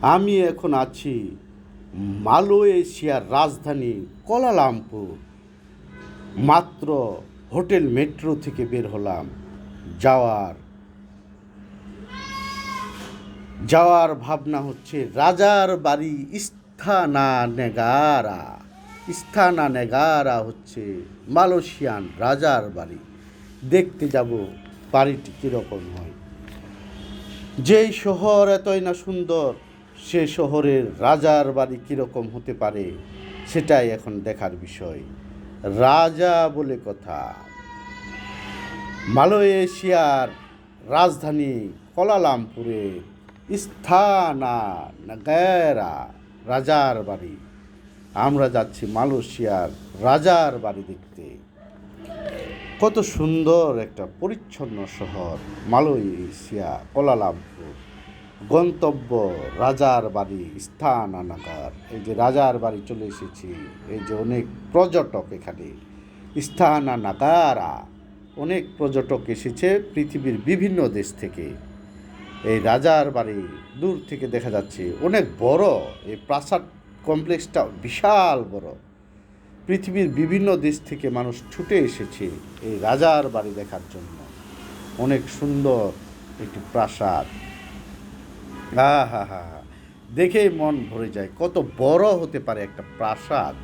আমি এখন আছি মালয়েশিয়ার রাজধানী কুয়ালালামপুর। মাত্র হোটেল মেট্রো থেকে বের হলাম। যাওয়ার যাওয়ার ভাবনা হচ্ছে রাজার বাড়ি ইস্থানা নেগারা হচ্ছে মালয়েশিয়ান রাজার বাড়ি। দেখতে যাব বাড়িটি কীরকম হয়। যেই শহর এতই না সুন্দর, সে শহরের রাজার বাড়ি কীরকম হতে পারে সেটাই এখন দেখার বিষয়। রাজা বলে কথা। মালয়েশিয়ার রাজধানী কুয়ালালামপুরে ইস্থানা নেগারা রাজার বাড়ি। আমরা যাচ্ছি মালয়েশিয়ার রাজার বাড়ি দেখতে। কত সুন্দর একটা পরিচ্ছন্ন শহর মালয়েশিয়া কুয়ালালামপুর। গন্তব্য রাজার বাড়ি ইস্থানা নাগার। এই যে রাজার বাড়ি চলে এসেছি। এই যে অনেক পর্যটক এখানে ইস্থানা নাগারা, অনেক পর্যটক এসেছে পৃথিবীর বিভিন্ন দেশ থেকে। এই রাজার বাড়ি দূর থেকে দেখা যাচ্ছে, অনেক বড়। এই প্রাসাদ কমপ্লেক্সটা বিশাল বড়। পৃথিবীর বিভিন্ন দেশ থেকে মানুষ ছুটে এসেছে এই রাজার বাড়ি দেখার জন্য। অনেক সুন্দর একটি প্রাসাদ। হা দেখেই মন ভরে যায়, কত বড় হতে পারে একটা প্রাসাদ।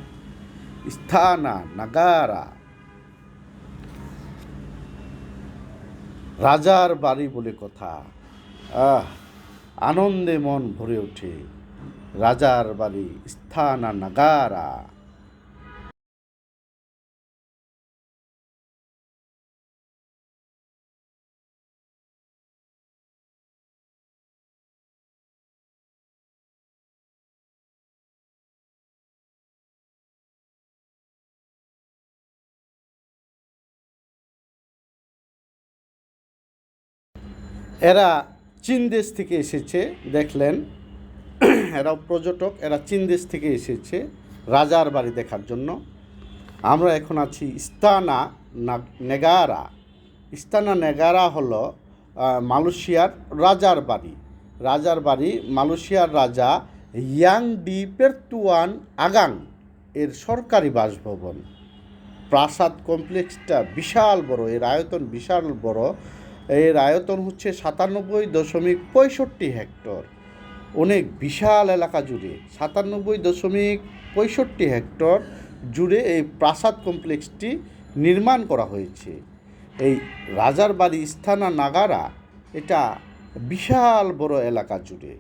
ইস্থানা নাগারা রাজার বাড়ি বলে কথা। আনন্দে মন ভরে ওঠে। রাজার বাড়ি ইস্থানা নাগারা। এরা চীন দেশ থেকে এসেছে, দেখলেন। এরাও পর্যটক, এরা চীন দেশ থেকে এসেছে রাজার বাড়ি দেখার জন্য। আমরা এখন আছি ইস্থানা নেগারা। ইস্থানা নেগারা হলো মালয়েশিয়ার রাজার বাড়ি। মালয়েশিয়ার রাজা ইয়াং ডি পেরতুয়ান আগাং এর সরকারি বাসভবন। প্রাসাদ কমপ্লেক্সটা বিশাল বড়, এর আয়তন বিশাল বড়। এর আয়তন হচ্ছে 97.65 হেক্টর। অনেক বিশাল এলাকা জুড়ে 97.65 হেক্টর জুড়ে এই প্রাসাদ কমপ্লেক্সটি নির্মাণ করা হয়েছে। এই রাজার বাড়ি ইস্থানা নাগারা এটা বিশাল বড় এলাকা জুড়ে।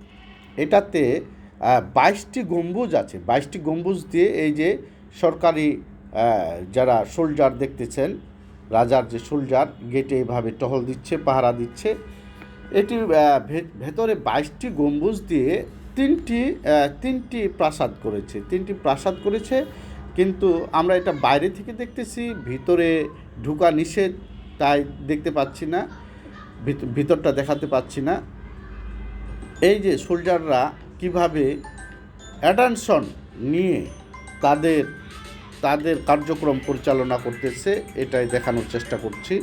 এটাতে 22টি গম্বুজ আছে। 22টি গম্বুজ দিয়ে এই যে সরকারি যারা সোলজার দেখতেছেন, রাজার যে সোলজার গেটে এইভাবে টহল দিচ্ছে, পাহারা দিচ্ছে। এটির ভেতরে 22টি গম্বুজ দিয়ে তিনটি প্রাসাদ করেছে। কিন্তু আমরা এটা বাইরে থেকে দেখতেছি, ভিতরে ঢুকা নিষেধ, তাই দেখতে পাচ্ছি না, ভিতরটা দেখাতে পাচ্ছি না। এই যে সোলজাররা কিভাবে অ্যাটেনশন নিয়ে তাদের কার্যক্রম পরিচালনা করতেছে এটাই দেখানোর চেষ্টা করছি।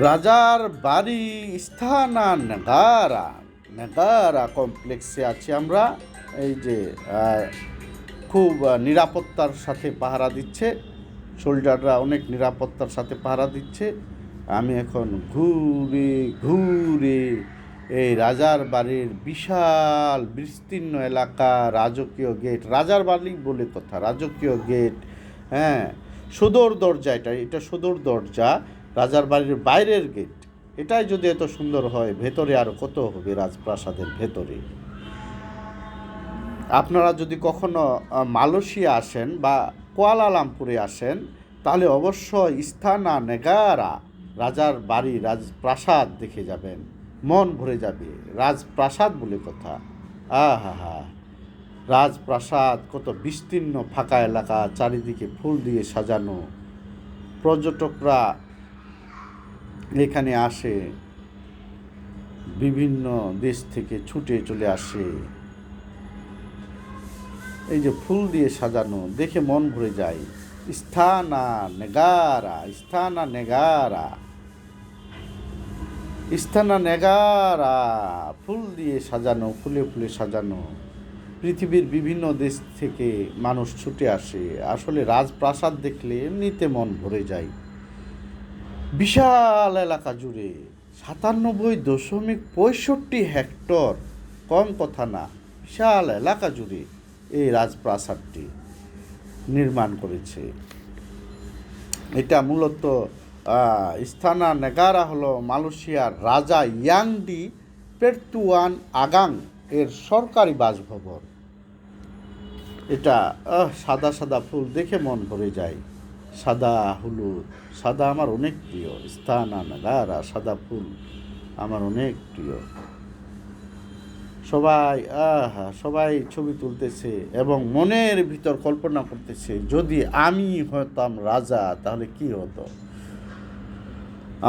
রাজার বাড়ি ইস্থানা নেগারা কমপ্লেক্সে আছি আমরা। এই যে খুব নিরাপত্তার সাথে পাহারা দিচ্ছে সোলজাররা, অনেক নিরাপত্তার সাথে পাহারা দিচ্ছে। আমি এখন ঘুরে এই রাজার বাড়ির বিশাল বিস্তীর্ণ এলাকা, রাজকীয় গেট, রাজার বাড়ি বলে কথা, রাজকীয় গেট। হ্যাঁ, সদর দরজা, এটা সদর দরজা, রাজার বাড়ির বাইরের গেট। এটাই যদি এত সুন্দর হয়, ভেতরে আর কত হবে রাজপ্রাসাদের ভেতরে। আপনারা যদি কখনো মালয়েশিয়া আসেন বা কুয়ালালামপুরে আসেন, তাহলে অবশ্যই ইস্থানা নেগারা রাজার বাড়ি, রাজপ্রাসাদ দেখে যাবেন, মন ভরে যাবে। রাজপ্রাসাদ বলে কথা। রাজপ্রাসাদ, কত বিস্তীর্ণ ফাঁকা এলাকা, চারিদিকে ফুল দিয়ে সাজানো। পর্যটকরা এখানে আসে, বিভিন্ন দেশ থেকে ছুটে চলে আসে। এই যে ফুল দিয়ে সাজানো, দেখে মন ভরে যায়। ইস্থানা নেগারা ইস্তানা নেগারা, ফুল দিয়ে সাজানো, ফুলে ফুলে সাজানো। পৃথিবীর বিভিন্ন দেশ থেকে মানুষ ছুটে আসে। আসলে রাজপ্রাসাদ দেখলে এমনিতে মন ভরে যায়। বিশাল এলাকা জুড়ে 97.65 হেক্টর, কম কথা না, বিশাল এলাকা জুড়ে এই রাজপ্রাসাদটি নির্মাণ করেছে। এটা মূলত ইস্তানা নেগারা হলো মালয়েশিয়ার রাজা ইয়াংদি পেরতুয়ান আগাং এর সরকারি বাসভবন। এটা সাদা সাদা ফুল দেখে মন ভরে যায়। সাদা হলুদ, সাদা আমার অনেক প্রিয়। ইস্তানা নেগারা, সাদা ফুল আমার অনেক প্রিয়। সবাই ছবি তুলতেছে এবং মনের ভিতর কল্পনা করতেছে, যদি আমি হতাম রাজা তাহলে কি হতো।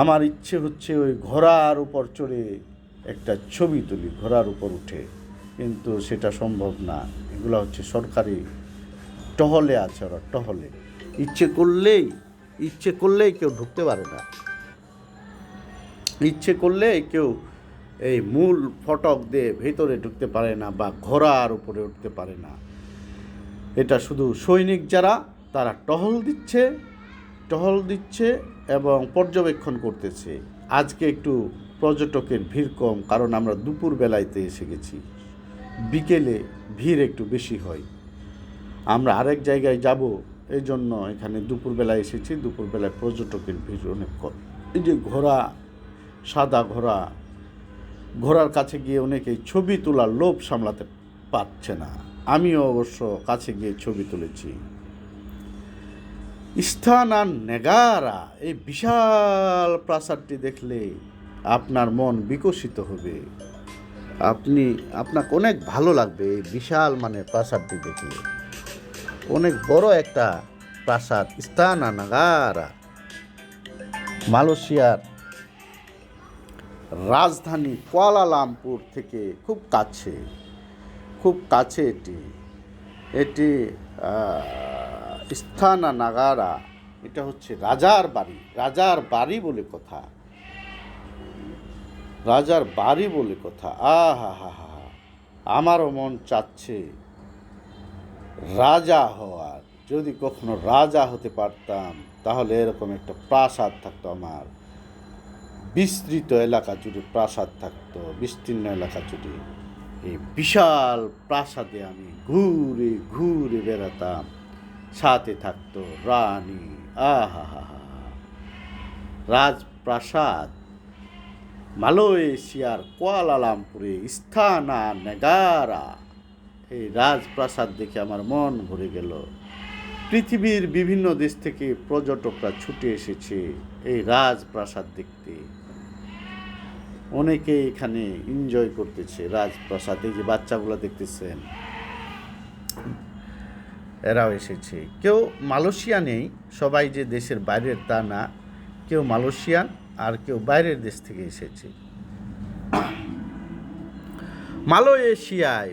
আমার ইচ্ছে হচ্ছে ওই ঘোড়ার উপর চড়ে একটা ছবি তুলি, ঘোড়ার উপর উঠে, কিন্তু সেটা সম্ভব না। এগুলো হচ্ছে সরকারি টহলে আছে, ওরা টহলে। ইচ্ছে করলেই কেউ ঢুকতে পারে না। ইচ্ছে করলে কেউ এই মূল ফটক দিয়ে ভেতরে ঢুকতে পারে না বা ঘোড়ার উপরে উঠতে পারে না। এটা শুধু সৈনিক যারা, তারা টহল দিচ্ছে এবং পর্যবেক্ষণ করতেছে। আজকে একটু পর্যটকের ভিড় কম, কারণ আমরা দুপুর বেলাতে এসে গেছি। বিকেলে ভিড় একটু বেশি হয়। আমরা আরেক জায়গায় যাব, এই জন্য এখানে দুপুরবেলায় এসেছি। দুপুরবেলায় পর্যটকের ভিড় অনেক কম। এই যে ঘোড়া, সাদা ঘোড়ার কাছে গিয়ে অনেকেই ছবি তোলার লোভ সামলাতে পারছে না। আমিও অবশ্য কাছে গিয়ে ছবি তুলেছি। ইস্তানা নেগারা, এই বিশাল প্রাসাদটি দেখলে আপনার মন বিকশিত হবে। আপনাকে অনেক ভালো লাগবে এই বিশাল প্রাসাদটি দেখলে। অনেক বড় একটা প্রাসাদ। ইস্তানা নেগারা মালয়েশিয়ার রাজধানী কুয়ালালামপুর থেকে খুব কাছে এটি ইস্তানা নেগারা। এটা হচ্ছে রাজার বাড়ি বলে কথা। আমারও মন চাচ্ছে রাজা হওয়ার। যদি কখনো রাজা হতে পারতাম তাহলে এরকম একটা প্রাসাদ থাকতো আমার। বিস্তৃত এলাকা জুড়ে প্রাসাদ থাকতো, বিস্তীর্ণ এলাকা জুড়ে। এই বিশাল প্রাসাদে আমি ঘুরে ঘুরে বেড়াতাম। সাথে থাকতো রানী। রাজপ্রাসাদ মালয়েশিয়ার কুয়ালালামপুরে ইস্তানা নেগারা। এই রাজপ্রাসাদ দেখে আমার মন ভরে গেল। পৃথিবীর বিভিন্ন দেশ থেকে পর্যটকরা ছুটে এসেছে এই রাজপ্রাসাদ দেখতে। অনেকে এখানে এনজয় করতেছে রাজপ্রাসাদ। এই যে বাচ্চাগুলো দেখতেছেন, এরাও এসেছে। কেউ মালয়েশিয়া নেই, সবাই যে দেশের বাইরের তা না, কেউ মালয়েশিয়ান আর কেউ বাইরের দেশ থেকে এসেছে। মালয়েশিয়ায়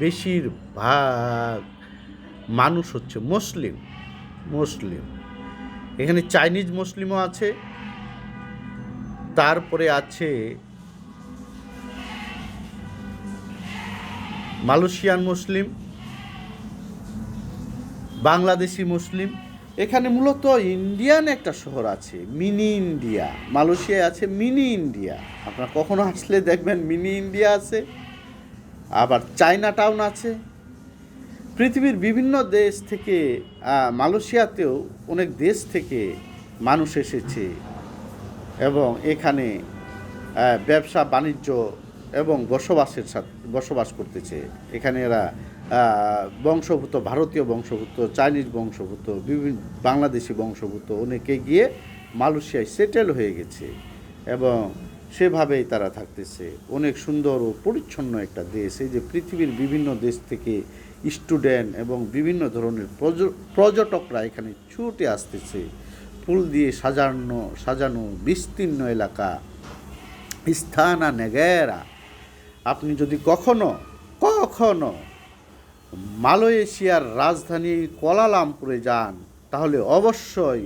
বেশিরভাগ মানুষ হচ্ছে মুসলিম। এখানে চাইনিজ মুসলিমও আছে, তারপরে আছে মালয়েশিয়ান মুসলিম, বাংলাদেশি মুসলিম। এখানে মূলত ইন্ডিয়ান একটা শহর আছে, মিনি ইন্ডিয়া। মালয়েশিয়ায় আছে মিনি ইন্ডিয়া। আপনারা কখনো আসলে দেখবেন মিনি ইন্ডিয়া আছে, আবার চায়না টাউন আছে। পৃথিবীর বিভিন্ন দেশ থেকে, মালয়েশিয়াতেও অনেক দেশ থেকে মানুষ এসেছে এবং এখানে ব্যবসা বাণিজ্য এবং বসবাস করতেছে। এখানে এরা বংশভূত, ভারতীয় বংশভূত, চাইনিজ বংশভূত, বিভিন্ন বাংলাদেশি বংশভূত অনেকে গিয়ে মালয়েশিয়ায় সেটেল হয়ে গেছে এবং সেভাবেই তারা থাকতেছে। অনেক সুন্দর ও পরিচ্ছন্ন একটা দেশ। এই যে পৃথিবীর বিভিন্ন দেশ থেকে স্টুডেন্ট এবং বিভিন্ন ধরনের পর্যটকরা এখানে ছুটে আসতেছে। ফুল দিয়ে সাজানো বিস্তীর্ণ এলাকা ইস্তানা নেগারা। আপনি যদি কখনো মালয়েশিয়ার রাজধানী কুয়ালালামপুরে যান তাহলে অবশ্যই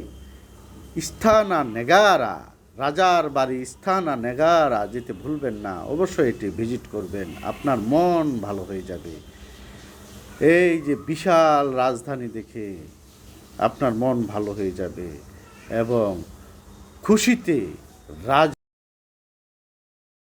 ইস্তানা নেগারা রাজার বাড়ি ইস্তানা নেগারা যেতে ভুলবেন না, অবশ্যই এটি ভিজিট করবেন, আপনার মন ভালো হয়ে যাবে। এই যে বিশাল রাজধানী দেখে আপনার মন ভালো হয়ে যাবে এবং খুশিতে রাজ